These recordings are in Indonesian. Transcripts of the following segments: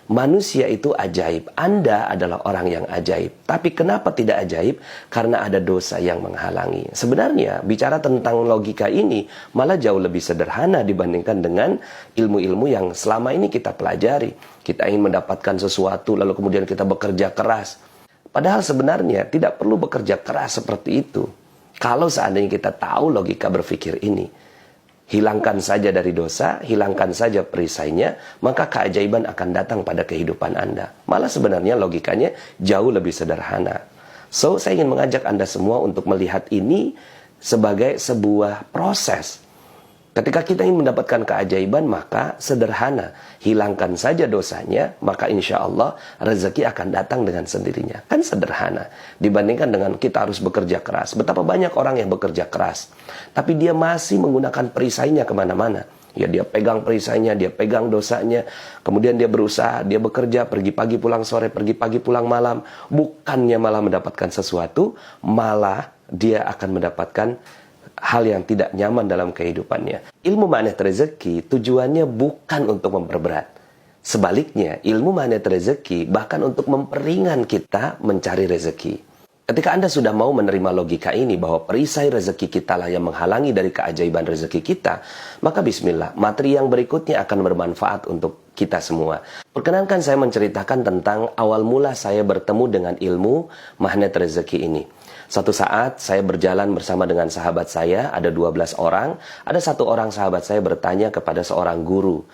Manusia itu ajaib. Anda adalah orang yang ajaib. Tapi kenapa tidak ajaib? Karena ada dosa yang menghalangi. Sebenarnya bicara tentang logika ini malah jauh lebih sederhana dibandingkan dengan ilmu-ilmu yang selama ini kita pelajari. Kita ingin mendapatkan sesuatu lalu kemudian kita bekerja keras. Padahal sebenarnya tidak perlu bekerja keras seperti itu. Kalau seandainya kita tahu logika berpikir ini. Hilangkan saja dari dosa, hilangkan saja perisainya, maka keajaiban akan datang pada kehidupan Anda. Malah sebenarnya logikanya jauh lebih sederhana. So, saya ingin mengajak Anda semua untuk melihat ini sebagai sebuah proses. Ketika kita ingin mendapatkan keajaiban, maka sederhana. Hilangkan saja dosanya, maka insya Allah rezeki akan datang dengan sendirinya. Kan sederhana. Dibandingkan dengan kita harus bekerja keras. Betapa banyak orang yang bekerja keras. Tapi dia masih menggunakan perisainya kemana-mana. Ya, dia pegang perisainya, dia pegang dosanya. Kemudian dia berusaha, dia bekerja, pergi pagi pulang sore, pergi pagi pulang malam. Bukannya malah mendapatkan sesuatu, malah dia akan mendapatkan hal yang tidak nyaman dalam kehidupannya. Ilmu magnet rezeki tujuannya bukan untuk memperberat. Sebaliknya, ilmu magnet rezeki bahkan untuk memperingan kita mencari rezeki. Ketika Anda sudah mau menerima logika ini bahwa perisai rezeki kita lah yang menghalangi dari keajaiban rezeki kita, maka bismillah, materi yang berikutnya akan bermanfaat untuk kita semua. Perkenankan saya menceritakan tentang awal mula saya bertemu dengan ilmu magnet rezeki ini. Suatu saat saya berjalan bersama dengan sahabat saya, ada 12 orang. Ada satu orang sahabat saya bertanya kepada seorang guru,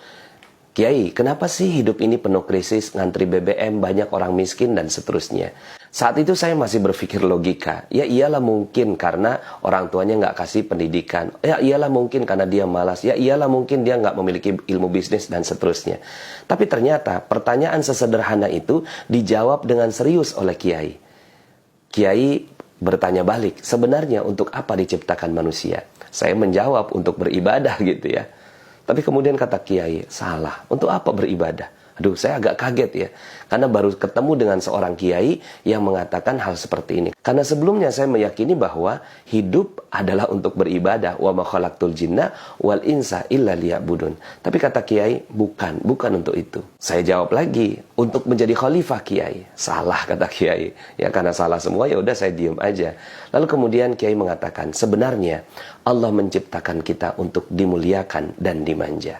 "Kiai, kenapa sih hidup ini penuh krisis, ngantri BBM, banyak orang miskin dan seterusnya?" Saat itu saya masih berpikir logika. Ya iyalah mungkin karena orang tuanya nggak kasih pendidikan. Ya iyalah mungkin karena dia malas. Ya iyalah mungkin dia nggak memiliki ilmu bisnis dan seterusnya. Tapi ternyata pertanyaan sesederhana itu dijawab dengan serius oleh Kiai. Kiai bertanya balik, sebenarnya untuk apa diciptakan manusia? Saya menjawab untuk beribadah gitu ya. Tapi kemudian kata Kiai, salah. Untuk apa beribadah? Aduh, saya agak kaget ya. Karena baru ketemu dengan seorang Kiai yang mengatakan hal seperti ini. Karena sebelumnya saya meyakini bahwa hidup adalah untuk beribadah. Wa ma khalaqtul jinna wal insa illa liya'budun. Tapi kata Kiai, bukan untuk itu. Saya jawab lagi, untuk menjadi khalifah Kiai. Salah kata Kiai. Ya karena salah semua ya udah saya diem aja. Lalu kemudian Kiai mengatakan, sebenarnya Allah menciptakan kita untuk dimuliakan dan dimanja.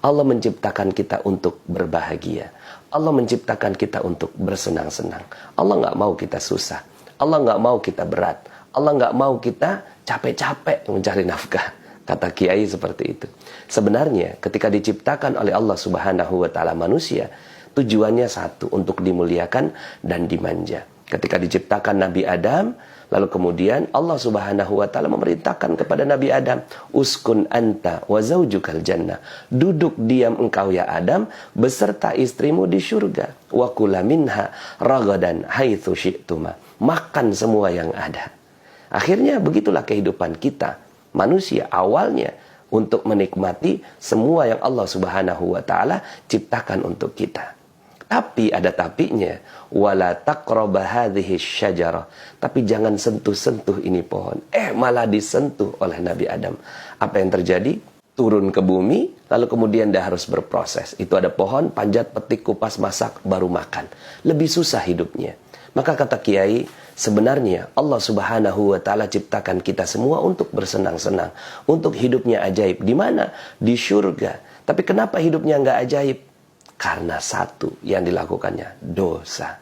Allah menciptakan kita untuk berbahagia. Allah menciptakan kita untuk bersenang-senang. Allah nggak mau kita susah. Allah nggak mau kita berat. Allah nggak mau kita capek-capek mencari nafkah. Kata Kiai seperti itu. Sebenarnya ketika diciptakan oleh Allah Subhanahu wa Ta'ala manusia, tujuannya satu, untuk dimuliakan dan dimanja. Ketika diciptakan Nabi Adam, lalu kemudian Allah Subhanahu wa Ta'ala memerintahkan kepada Nabi Adam, uskun anta wa zaujukal jannah. Duduk diam engkau ya Adam beserta istrimu di surga. Wa kula minha ragadan haitsu syi'tuma. Makan semua yang ada. Akhirnya begitulah kehidupan kita. Manusia awalnya untuk menikmati semua yang Allah Subhanahu wa Ta'ala ciptakan untuk kita. Tapi ada tapinya, wala taqraba hadhihi syajarah. Tapi jangan sentuh-sentuh ini pohon. Malah disentuh oleh Nabi Adam. Apa yang terjadi? Turun ke bumi, lalu kemudian dia harus berproses. Itu ada pohon, panjat, petik, kupas, masak, baru makan. Lebih susah hidupnya. Maka kata Kiai, sebenarnya Allah Subhanahu wa Ta'ala ciptakan kita semua untuk bersenang-senang, untuk hidupnya ajaib. Di mana? Di surga. Tapi kenapa hidupnya nggak ajaib? Karena satu yang dilakukannya, dosa.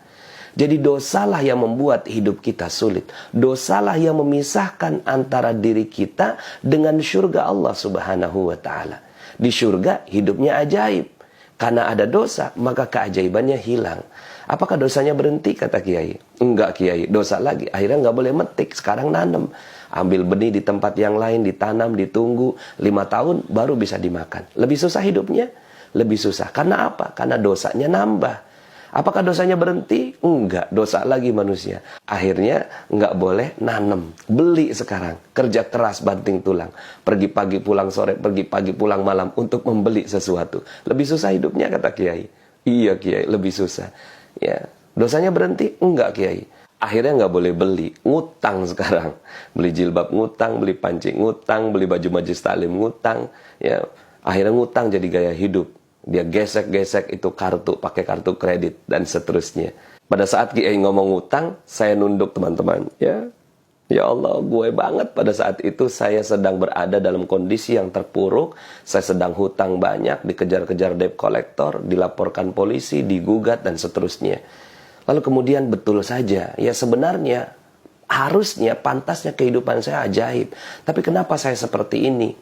Jadi dosalah yang membuat hidup kita sulit. Dosalah yang memisahkan antara diri kita dengan surga Allah Subhanahu wa Ta'ala. Di surga hidupnya ajaib. Karena ada dosa, maka keajaibannya hilang. Apakah dosanya berhenti? Kata Kiai. Enggak Kiai, dosa lagi. Akhirnya nggak boleh metik, sekarang nanam. Ambil benih di tempat yang lain, ditanam, ditunggu. 5 tahun baru bisa dimakan. Lebih susah hidupnya? Lebih susah. Karena apa? Karena dosanya nambah. Apakah dosanya berhenti? Enggak, dosa lagi manusia. Akhirnya nggak boleh nanam. Beli sekarang. Kerja keras banting tulang. Pergi pagi pulang sore, pergi pagi pulang malam untuk membeli sesuatu. Lebih susah hidupnya kata Kiai. Iya Kiai, lebih susah. Ya, dosanya berhenti? Enggak Kiai. Akhirnya nggak boleh beli, ngutang sekarang. Beli jilbab ngutang, beli panci ngutang, beli baju majlis taklim ngutang. Ya, akhirnya ngutang jadi gaya hidup. Dia gesek-gesek itu kartu, pakai kartu kredit, dan seterusnya. Pada saat Kiai ngomong utang, saya nunduk teman-teman. Ya Allah, gue banget pada saat itu saya sedang berada dalam kondisi yang terpuruk. Saya sedang hutang banyak, dikejar-kejar debt collector, dilaporkan polisi, digugat, dan seterusnya. Lalu kemudian betul saja, ya sebenarnya harusnya, pantasnya kehidupan saya ajaib. Tapi kenapa saya seperti ini?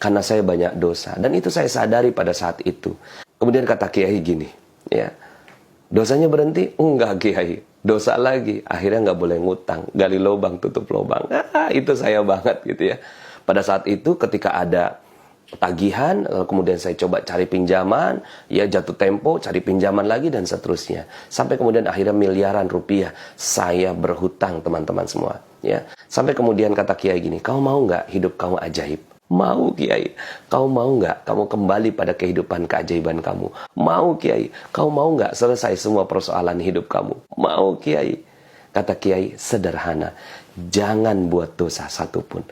Karena saya banyak dosa. Dan itu saya sadari pada saat itu. Kemudian kata Kiai gini, ya, dosanya berhenti? Enggak Kiai, dosa lagi. Akhirnya nggak boleh ngutang, gali lubang, tutup lubang. Itu saya banget gitu ya. Pada saat itu ketika ada tagihan, lalu kemudian saya coba cari pinjaman, ya jatuh tempo, cari pinjaman lagi, dan seterusnya. Sampai kemudian akhirnya miliaran rupiah saya berhutang, teman-teman semua. Ya. Sampai kemudian kata Kiai gini, kau mau nggak hidup kamu ajaib? Mau Kiai. Kau mau nggak kamu kembali pada kehidupan keajaiban kamu? Mau Kiai. Kau mau nggak selesai semua persoalan hidup kamu? Mau Kiai. Kata Kiai, sederhana. Jangan buat dosa satupun.